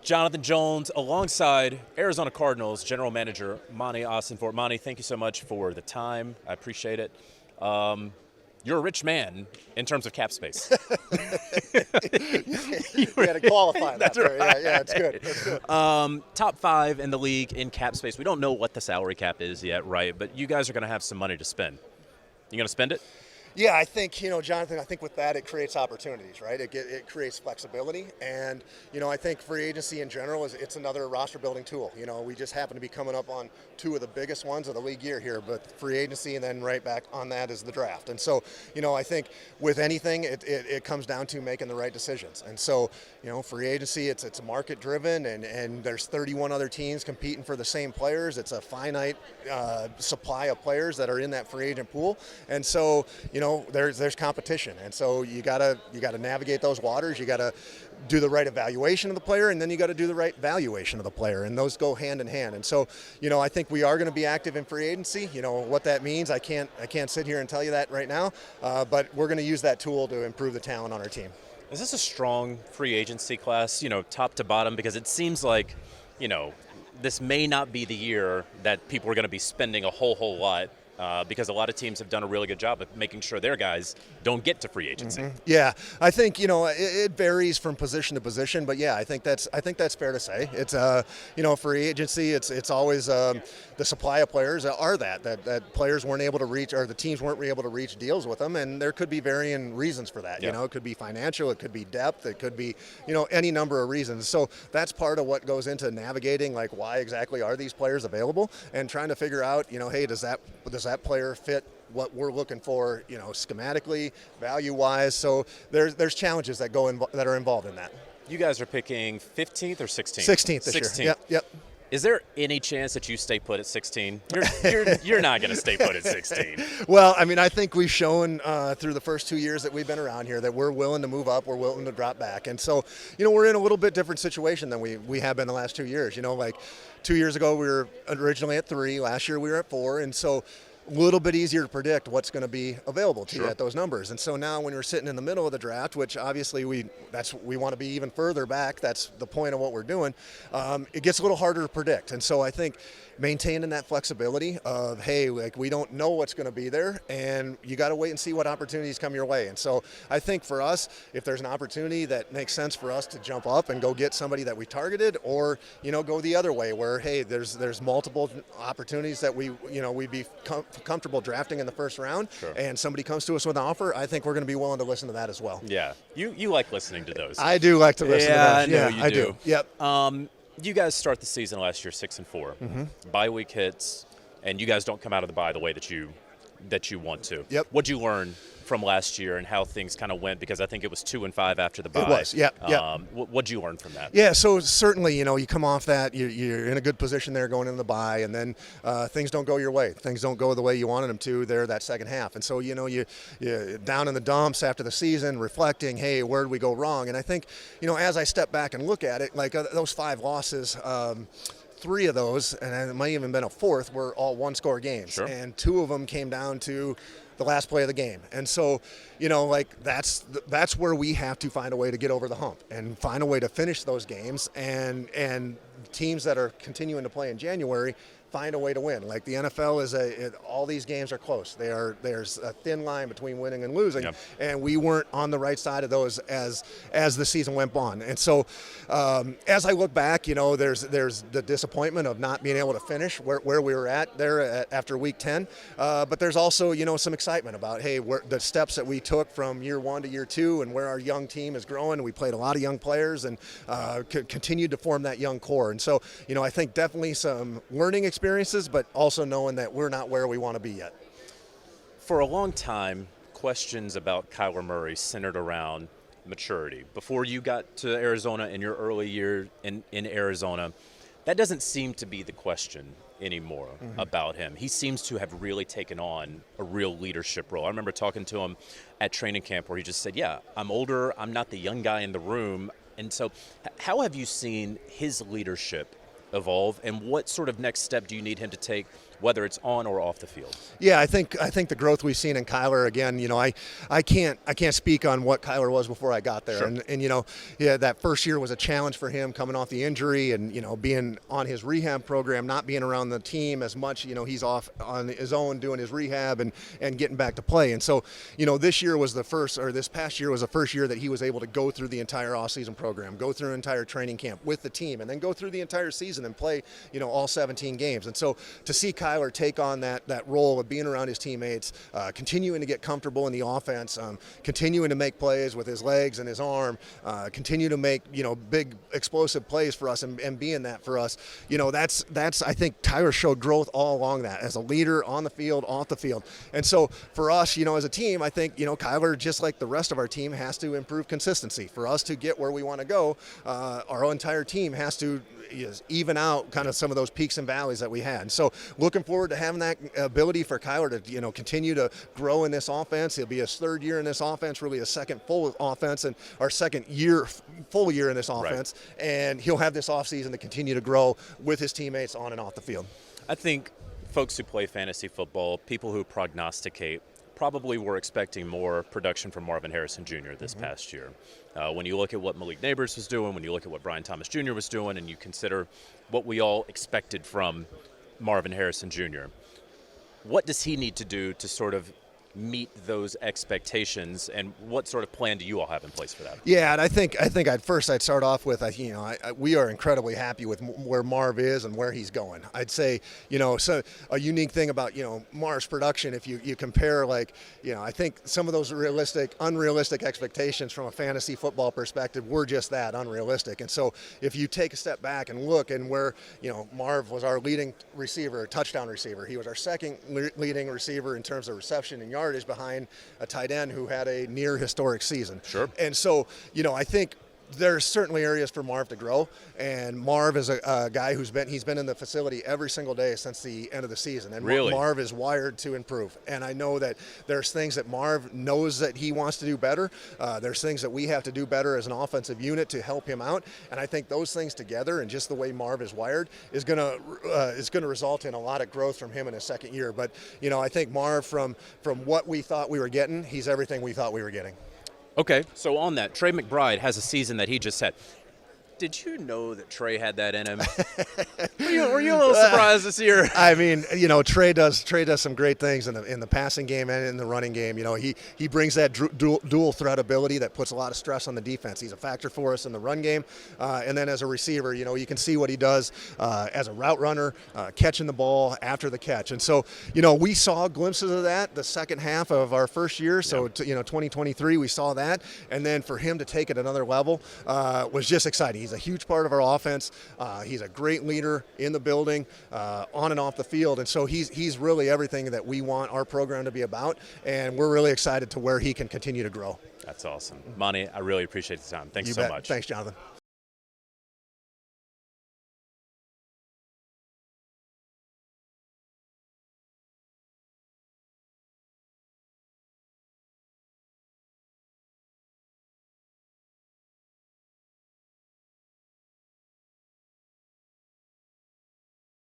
Jonathan Jones alongside Arizona Cardinals General Manager Monti Ossenfort. Monti, thank you so much for the time. I appreciate it. You're a rich man in terms of cap space. You had to qualify that. That's there. right. Yeah, it's good. It's good. Top 5 in the league in cap space. We don't know what the salary cap is yet, right? But you guys are going to have some money to spend. You going to spend it? Yeah, I think, Jonathan, I think with that it creates opportunities, right? It creates flexibility. And, I think free agency in general it's another roster building tool. We just happen to be coming up on 2 of the biggest ones of the league year here, but free agency and then right back on that is the draft. And so, I think with anything, it comes down to making the right decisions. And so, free agency, it's market driven and there's 31 other teams competing for the same players. It's a finite supply of players that are in that free agent pool. And so, there's competition, and so you gotta navigate those waters. You gotta do the right evaluation of the player, and then you got to do the right valuation of the player, and those go hand in hand. And so, I think we are going to be active in free agency. What that means, I can't sit here and tell you that right now, but we're going to use that tool to improve the talent on our team. Is this a strong free agency class, top to bottom? Because it seems like, this may not be the year that people are going to be spending a whole lot. Because a lot of teams have done a really good job of making sure their guys don't get to free agency. Mm-hmm. Yeah, I think it varies from position to position, but yeah, I think that's fair to say. It's free agency. It's always the supply of players are that players weren't able to reach, or the teams weren't able to reach deals with them, and there could be varying reasons for that. Yeah. It could be financial, it could be depth, it could be any number of reasons. So that's part of what goes into navigating, like, why exactly are these players available, and trying to figure out hey, does that player fit what we're looking for, schematically, value-wise. So there's challenges that that are involved in that. You guys are picking 15th or 16th? 16th this year. Yep. Is there any chance that you stay put at 16? You're not going to stay put at 16. Well, I think we've shown through the first 2 years that we've been around here that we're willing to move up, we're willing to drop back. And so, we're in a little bit different situation than we have been the last 2 years. Like 2 years ago, we were originally at 3. Last year, we were at 4. And so, a little bit easier to predict what's going to be available to you at those numbers. And so now when we're sitting in the middle of the draft, which obviously we want to be even further back, that's the point of what we're doing, it gets a little harder to predict. And so I think maintaining that flexibility of, hey, like, we don't know what's going to be there, and you got to wait and see what opportunities come your way. And so I think for us, if there's an opportunity that makes sense for us to jump up and go get somebody that we targeted, or go the other way where, hey, there's multiple opportunities that we'd be comfortable drafting in the first round, and somebody comes to us with an offer, I think we're going to be willing to listen to that as well. Yeah, you like listening to those. I do like to listen to those. Yeah, I do. Yep. You guys start the season last year 6-4. Mm-hmm. Bye week hits, and you guys don't come out of the bye the way that you want to. Yep. What'd you learn from last year and how things kind of went? Because I think it was 2-5 after the bye. It was, yeah. What'd you learn from that? Yeah, so certainly, you come off that, you're in a good position there going into the bye, and then things don't go your way. Things don't go the way you wanted them to there that second half. And so, you're down in the dumps after the season, reflecting, hey, where did we go wrong? And I think, as I step back and look at it, like those 5 losses, 3 of those, and it might even been a 4th, were all one-score games. Sure. And 2 of them came down to the last play of the game. And so, that's where we have to find a way to get over the hump and find a way to finish those games, and teams that are continuing to play in January find a way to win. Like the NFL all these games are close. There's a thin line between winning and losing, and we weren't on the right side of those as the season went on. And so, as I look back, there's the disappointment of not being able to finish where we were at there after week 10. But there's also some excitement about, hey, the steps that we took from year 1 to year 2, and where our young team is growing. We played a lot of young players and continued to form that young core. And so, I think definitely some learning experiences, but also knowing that we're not where we want to be yet. For a long time, questions about Kyler Murray centered around maturity. Before you got to Arizona, in your early year in Arizona, that doesn't seem to be the question anymore about him. He seems to have really taken on a real leadership role. I remember talking to him at training camp where he just said, yeah, I'm older, I'm not the young guy in the room. And so how have you seen his leadership evolve, and what sort of next step do you need him to take whether it's on or off the field? Yeah, I think the growth we've seen in Kyler, again, I can't speak on what Kyler was before I got there. Sure. And yeah, that first year was a challenge for him coming off the injury and, being on his rehab program, not being around the team as much. He's off on his own doing his rehab and getting back to play. And so, this past year was the first year that he was able to go through the entire offseason program, go through an entire training camp with the team, and then go through the entire season and play, all 17 games. And so to see Kyler take on that role of being around his teammates, continuing to get comfortable in the offense, continuing to make plays with his legs and his arm, continue to make big explosive plays for us and being that for us. That's I think Tyler showed growth all along that as a leader on the field, off the field. And so for us, as a team, I think Kyler, just like the rest of our team, has to improve consistency. For us to get where we want to go, our entire team has to even out kind of some of those peaks and valleys that we had. And so looking forward to having that ability for Kyler to continue to grow in this offense. He'll be his third year in this offense, really a second full offense, and our second full year in this offense. Right. And he'll have this offseason to continue to grow with his teammates on and off the field. I think folks who play fantasy football, people who prognosticate, probably were expecting more production from Marvin Harrison Jr. this past year. When you look at what Malik Neighbors was doing, when you look at what Brian Thomas Jr. was doing, and you consider what we all expected from Marvin Harrison Jr., what does he need to do to sort of meet those expectations, and what sort of plan do you all have in place for that? Yeah, and I think I'd start off with we are incredibly happy with where Marv is and where he's going. I'd say so a unique thing about Marv's production, if you compare I think some of those unrealistic expectations from a fantasy football perspective were just that, unrealistic. And so if you take a step back and look and where Marv was our leading receiver, touchdown receiver, he was our second leading receiver in terms of reception and yardage behind a tight end who had a near historic season. Sure. And so, I think there's certainly areas for Marv to grow, and Marv is a guy he's been in the facility every single day since the end of the season, and really? Marv is wired to improve. And I know that there's things that Marv knows that he wants to do better. There's things that we have to do better as an offensive unit to help him out, and I think those things together and just the way Marv is wired is going to result in a lot of growth from him in his second year. But I think Marv, from what we thought we were getting, he's everything we thought we were getting. Okay, so on that, Trey McBride has a season that he just had. Did you know that Trey had that in him? were you a little surprised this year? I mean, Trey does some great things in the passing game and in the running game. He brings that dual threat ability that puts a lot of stress on the defense. He's a factor for us in the run game, and then as a receiver, you can see what he does as a route runner, catching the ball after the catch. And so, we saw glimpses of that the second half of our first year. So, 2023, we saw that, and then for him to take it another level was just exciting. He's a huge part of our offense. He's a great leader in the building, on and off the field. And so he's really everything that we want our program to be about. And we're really excited to where he can continue to grow. That's awesome. Monti, I really appreciate the time. Thanks You so bet. much. Thanks, Jonathan.